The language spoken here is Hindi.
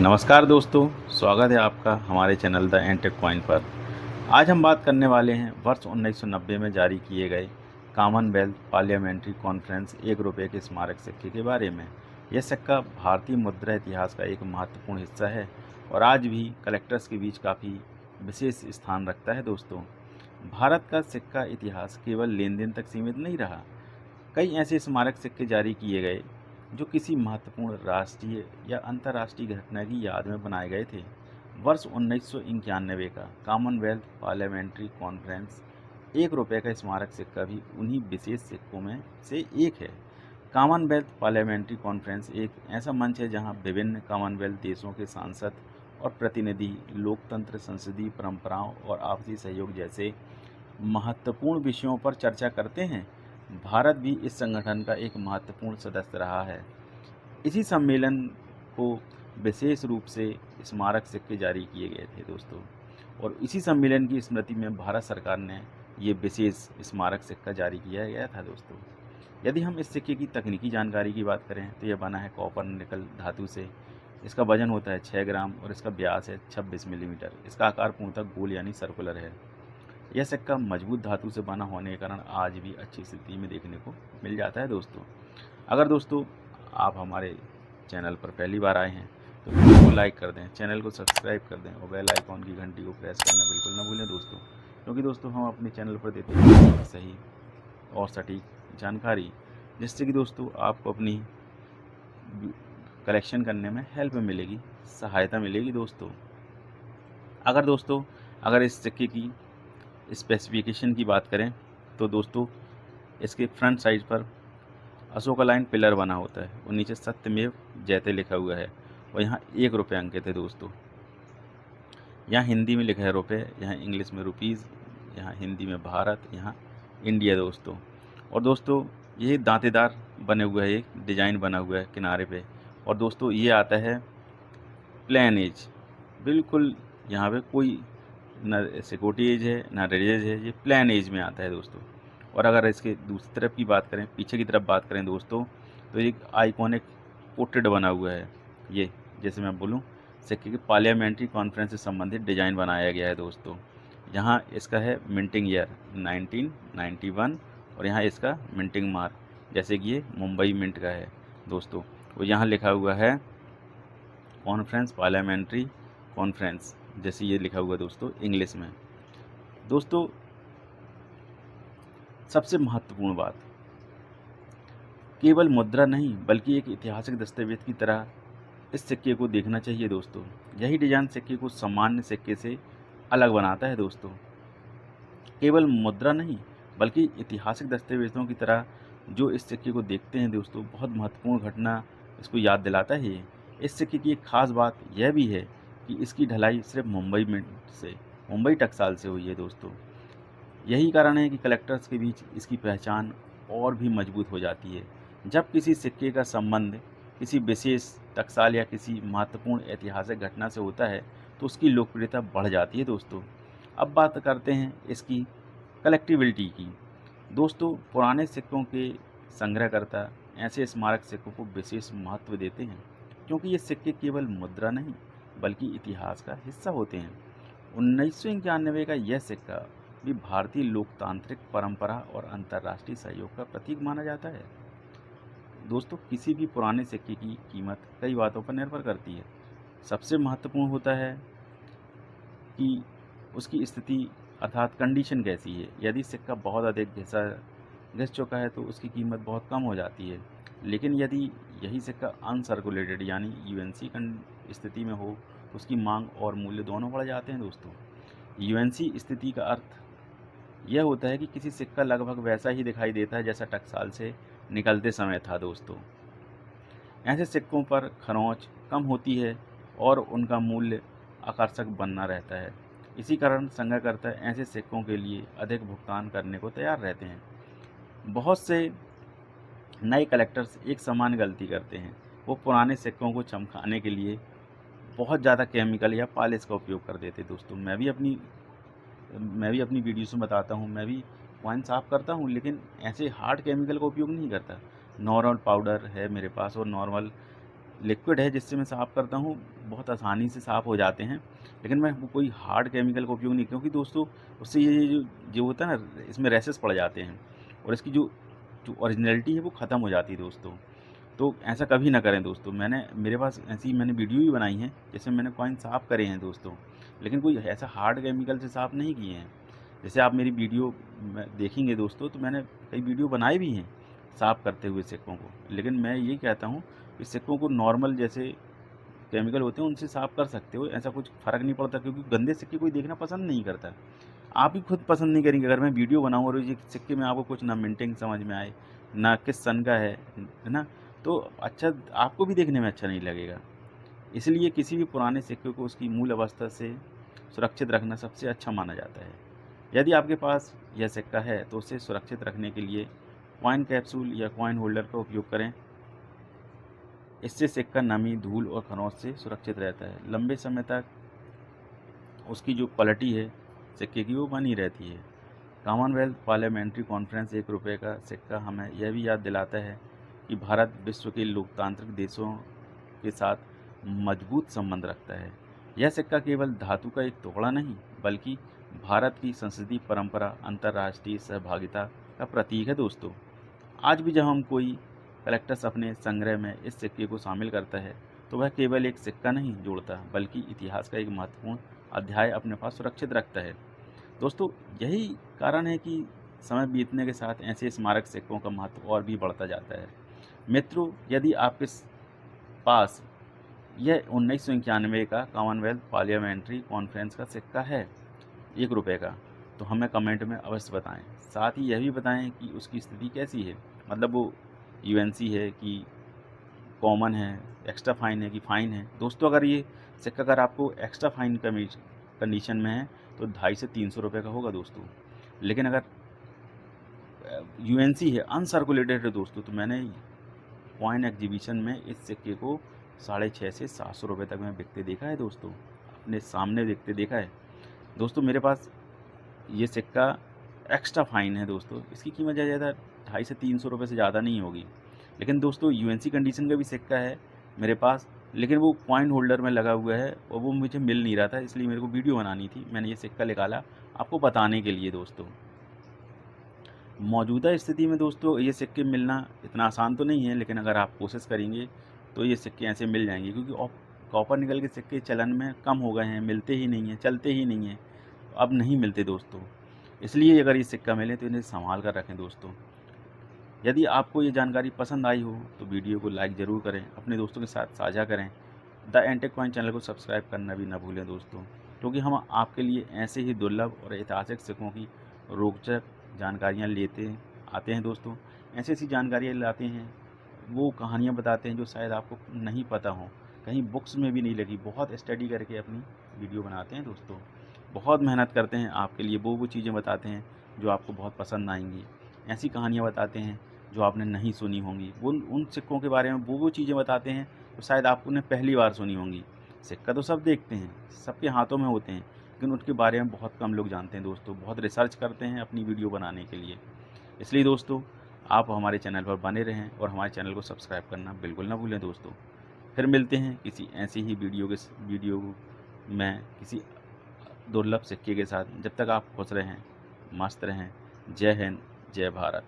नमस्कार दोस्तों, स्वागत है आपका हमारे चैनल द एंटेक कॉइन पर। आज हम बात करने वाले हैं वर्ष 1990 में जारी किए गए कॉमनवेल्थ पार्लियामेंट्री कॉन्फ्रेंस 1 रुपये के स्मारक सिक्के के बारे में। यह सिक्का भारतीय मुद्रा इतिहास का एक महत्वपूर्ण हिस्सा है और आज भी कलेक्टर्स के बीच काफ़ी विशेष स्थान रखता है दोस्तों। भारत का सिक्का इतिहास केवल लेन देन तक सीमित नहीं रहा। कई ऐसे स्मारक सिक्के जारी किए गए जो किसी महत्वपूर्ण राष्ट्रीय या अंतर्राष्ट्रीय घटना की याद में बनाए गए थे। वर्ष 1991 का कॉमनवेल्थ पार्लियामेंट्री कॉन्फ्रेंस 1 रुपये का स्मारक सिक्का भी उन्हीं विशेष सिक्कों में से एक है। कॉमनवेल्थ पार्लियामेंट्री कॉन्फ्रेंस एक ऐसा मंच है जहां विभिन्न कॉमनवेल्थ देशों के सांसद और प्रतिनिधि लोकतंत्र, संसदीय परंपराओं और आपसी सहयोग जैसे महत्वपूर्ण विषयों पर चर्चा करते हैं। भारत भी इस संगठन का एक महत्वपूर्ण सदस्य रहा है। इसी सम्मेलन को विशेष रूप से स्मारक सिक्के जारी किए गए थे दोस्तों, और इसी सम्मेलन की स्मृति में भारत सरकार ने ये विशेष स्मारक सिक्का जारी किया गया था दोस्तों। यदि हम इस सिक्के की तकनीकी जानकारी की बात करें तो यह बना है कॉपर निकल धातु से। इसका वजन होता है 6 ग्राम और इसका व्यास है 26 मिलीमीटर। इसका आकार पूर्णतः गोल यानी सर्कुलर है। यह सिक्का मजबूत धातु से बना होने के कारण आज भी अच्छी स्थिति में देखने को मिल जाता है दोस्तों। अगर दोस्तों आप हमारे चैनल पर पहली बार आए हैं तो वीडियो को लाइक कर दें, चैनल को सब्सक्राइब कर दें और बेल आइकॉन की घंटी को प्रेस करना बिल्कुल ना भूलें दोस्तों, क्योंकि दोस्तों हम अपने चैनल पर देते हैं सही और सटीक जानकारी, जिससे कि दोस्तों आपको अपनी कलेक्शन करने में हेल्प मिलेगी, सहायता मिलेगी दोस्तों। अगर इस सिक्के की स्पेसिफिकेशन की बात करें तो दोस्तों इसके फ्रंट साइड पर अशोका लाइन पिलर बना होता है और नीचे सत्यमेव जयते लिखा हुआ है और यहाँ 1 रुपये अंकित है दोस्तों। यहाँ हिंदी में लिखा है रुपये, यहाँ इंग्लिश में रुपीज़, यहाँ हिंदी में भारत, यहाँ इंडिया दोस्तों। और दोस्तों ये दांतेदार बने हुए है, एक डिजाइन बना हुआ है किनारे पे। और दोस्तों ये आता है प्लेन एज, बिल्कुल यहाँ पे कोई ना सिक्योरिटी एज है ना रेज है, ये प्लेन एज में आता है दोस्तों। और अगर इसके दूसरी तरफ की बात करें, पीछे की तरफ बात करें दोस्तों, तो एक आइकॉनिक पोर्ट्रेट बना हुआ है। ये जैसे मैं बोलूँ सिक्के के पार्लियामेंट्री कॉन्फ्रेंस से संबंधित डिज़ाइन बनाया गया है दोस्तों। यहाँ इसका है मिंटिंग ईयर 1991 और यहाँ इसका मिंटिंग मार्क, जैसे कि ये मुंबई मिंट का है दोस्तों। वो यहाँ लिखा हुआ है कॉन्फ्रेंस पार्लियामेंट्री कॉन्फ्रेंस, जैसे ये लिखा हुआ है दोस्तों इंग्लिश में। दोस्तों सबसे महत्वपूर्ण बात, केवल मुद्रा नहीं बल्कि एक ऐतिहासिक दस्तावेज की तरह इस सिक्के को देखना चाहिए दोस्तों। यही डिजाइन सिक्के को सामान्य सिक्के से अलग बनाता है दोस्तों। केवल मुद्रा नहीं बल्कि ऐतिहासिक दस्तावेजों की तरह जो इस सिक्के को देखते हैं दोस्तों, बहुत महत्वपूर्ण घटना इसको याद दिलाता है। ये इस सिक्के की एक खास बात यह भी है कि इसकी ढलाई सिर्फ मुंबई टकसाल से हुई है दोस्तों। यही कारण है कि कलेक्टर्स के बीच इसकी पहचान और भी मजबूत हो जाती है। जब किसी सिक्के का संबंध किसी विशेष टकसाल या किसी महत्वपूर्ण ऐतिहासिक घटना से होता है तो उसकी लोकप्रियता बढ़ जाती है दोस्तों। अब बात करते हैं इसकी कलेक्टिबिलिटी की। दोस्तों पुराने सिक्कों के संग्रहकर्ता ऐसे स्मारक सिक्कों को विशेष महत्व देते हैं, क्योंकि ये सिक्के केवल मुद्रा नहीं बल्कि इतिहास का हिस्सा होते हैं। 1991 का यह सिक्का भी भारतीय लोकतांत्रिक परंपरा और अंतर्राष्ट्रीय सहयोग का प्रतीक माना जाता है। दोस्तों किसी भी पुराने सिक्के की कीमत कई बातों पर निर्भर करती है। सबसे महत्वपूर्ण होता है कि उसकी स्थिति अर्थात कंडीशन कैसी है। यदि सिक्का बहुत अधिक घिस चुका है तो उसकी कीमत बहुत कम हो जाती है, लेकिन यदि यही सिक्का अनसर्कुलेटेड यानी यूएनसी स्थिति में हो तो उसकी मांग और मूल्य दोनों बढ़ जाते हैं दोस्तों। यूएनसी स्थिति का अर्थ यह होता है कि किसी सिक्का लगभग वैसा ही दिखाई देता है जैसा टकसाल से निकलते समय था दोस्तों। ऐसे सिक्कों पर खरोंच कम होती है और उनका मूल्य आकर्षक बनना रहता है। इसी कारण संग्रहकर्ता ऐसे सिक्कों के लिए अधिक भुगतान करने को तैयार रहते हैं। बहुत से नए कलेक्टर्स एक समान गलती करते हैं, वो पुराने सिक्कों को चमकाने के लिए बहुत ज़्यादा केमिकल या पॉलिश का उपयोग कर देते दोस्तों। मैं भी अपनी वीडियोस में बताता हूँ, मैं भी कॉइन साफ़ करता हूँ, लेकिन ऐसे हार्ड केमिकल का उपयोग नहीं करता। नॉर्मल पाउडर है मेरे पास और नॉर्मल लिक्विड है जिससे मैं साफ़ करता हूँ, बहुत आसानी से साफ़ हो जाते हैं। लेकिन मैं वो कोई हार्ड केमिकल का उपयोग नहीं, क्योंकि दोस्तों उससे ये जो जो होता है ना, इसमें रैशेस पड़ जाते हैं और इसकी जो जो ओरिजिनलिटी है वो ख़त्म हो जाती है दोस्तों। तो ऐसा कभी ना करें दोस्तों। मेरे पास ऐसी मैंने वीडियो भी बनाई हैं, जैसे मैंने कॉइन साफ़ करे हैं दोस्तों, लेकिन कोई ऐसा हार्ड केमिकल से साफ़ नहीं किए हैं। जैसे आप मेरी वीडियो में देखेंगे दोस्तों, तो मैंने कई वीडियो बनाए भी हैं साफ़ करते हुए सिक्कों को। लेकिन मैं ये कहता हूँ कि सिक्कों को नॉर्मल जैसे केमिकल होते हैं उनसे साफ़ कर सकते हो, ऐसा कुछ फ़र्क नहीं पड़ता, क्योंकि गंदे सिक्के कोई देखना पसंद नहीं करता। आप ही खुद पसंद नहीं करेंगे अगर मैं वीडियो बनाऊँ और ये सिक्के में आपको कुछ ना मिंटिंग समझ में आए, ना किस सन का है ना? तो अच्छा, आपको भी देखने में अच्छा नहीं लगेगा। इसलिए किसी भी पुराने सिक्के को उसकी मूल अवस्था से सुरक्षित रखना सबसे अच्छा माना जाता है। यदि आपके पास यह सिक्का है तो उसे सुरक्षित रखने के लिए कॉइन कैप्सूल या कॉइन होल्डर का उपयोग करें। इससे सिक्का नमी, धूल और खरोंच से सुरक्षित रहता है। लंबे समय तक उसकी जो क्वालिटी है सिक्के की वो बनी रहती है। कॉमनवेल्थ पार्लियामेंट्री कॉन्फ्रेंस ₹1 का सिक्का हमें यह भी याद दिलाता है कि भारत विश्व के लोकतांत्रिक देशों के साथ मजबूत संबंध रखता है। यह सिक्का केवल धातु का एक टुकड़ा नहीं, बल्कि भारत की संसदीय परंपरा, अंतर्राष्ट्रीय सहभागिता का प्रतीक है दोस्तों। आज भी जब हम कोई कलेक्टर्स अपने संग्रह में इस सिक्के को शामिल करता है, तो वह केवल एक सिक्का नहीं जोड़ता, बल्कि इतिहास का एक महत्वपूर्ण अध्याय अपने पास सुरक्षित रखता है। दोस्तों, यही कारण है कि समय बीतने के साथ ऐसे स्मारक सिक्कों का महत्व और भी बढ़ता जाता है। मित्रों, यदि आपके पास यह 1991 का कॉमनवेल्थ पार्लियामेंट्री कॉन्फ्रेंस का सिक्का है ₹1 का, तो हमें कमेंट में अवश्य बताएं। साथ ही यह भी बताएं कि उसकी स्थिति कैसी है, मतलब वो यूएनसी है कि कॉमन है, एक्स्ट्रा फाइन है कि फ़ाइन है। दोस्तों, अगर ये सिक्का अगर आपको एक्स्ट्रा फाइन कंडीशन में है तो 250 से ₹300 का होगा दोस्तों। लेकिन अगर यूएनसी है, अनसर्कुलेटेड है दोस्तों, तो मैंने कॉइन एग्जीबिशन में इस सिक्के को ₹650 से ₹700 तक में बिकते देखा है दोस्तों, अपने सामने बिकते देखा है। दोस्तों, मेरे पास ये सिक्का एक्स्ट्रा फाइन है दोस्तों, इसकी कीमत ज़्यादा 250 से ₹300 से ज़्यादा नहीं होगी। लेकिन दोस्तों, यूएनसी कंडीशन का भी सिक्का है मेरे पास, लेकिन वो कॉइन होल्डर में लगा हुआ है और वो मुझे मिल नहीं रहा था, इसलिए मेरे को वीडियो बनानी थी। मैंने ये सिक्का निकाला आपको बताने के लिए दोस्तों। मौजूदा स्थिति में दोस्तों ये सिक्के मिलना इतना आसान तो नहीं है, लेकिन अगर आप कोशिश करेंगे तो ये सिक्के ऐसे मिल जाएंगे, क्योंकि कॉपर निकल के सिक्के चलन में कम हो गए हैं, मिलते ही नहीं हैं, चलते ही नहीं हैं, अब नहीं मिलते दोस्तों। इसलिए अगर ये सिक्का मिले तो इन्हें संभाल कर रखें दोस्तों। यदि आपको ये जानकारी पसंद आई हो तो वीडियो को लाइक ज़रूर करें, अपने दोस्तों के साथ साझा करें। द एंटेक कॉइन चैनल को सब्सक्राइब करना भी ना भूलें दोस्तों, क्योंकि हम आपके लिए ऐसे ही दुर्लभ और ऐतिहासिक सिक्कों की रोचक जानकारियाँ लेते आते हैं दोस्तों। ऐसी-ऐसी जानकारियाँ लाते हैं, वो कहानियाँ बताते हैं जो शायद आपको नहीं पता हो, कहीं बुक्स में भी नहीं लगी। बहुत स्टडी करके अपनी वीडियो बनाते हैं दोस्तों, बहुत मेहनत करते हैं आपके लिए। वो चीज़ें बताते हैं जो आपको बहुत पसंद आएँगी। ऐसी कहानियाँ बताते हैं जो आपने नहीं सुनी होंगी। वो उन सिक्कों के बारे में वो चीज़ें बताते हैं तो शायद आपने पहली बार सुनी होंगी। सिक्का तो सब देखते हैं, सबके हाथों में होते हैं, लेकिन उनके बारे में बहुत कम लोग जानते हैं दोस्तों। बहुत रिसर्च करते हैं अपनी वीडियो बनाने के लिए। इसलिए दोस्तों, आप हमारे चैनल पर बने रहें और हमारे चैनल को सब्सक्राइब करना बिल्कुल ना भूलें दोस्तों। फिर मिलते हैं किसी ऐसी ही वीडियो में किसी दुर्लभ सिक्के के साथ। जब तक आप खुश रहें, मस्त रहें। जय हिंद, जय भारत।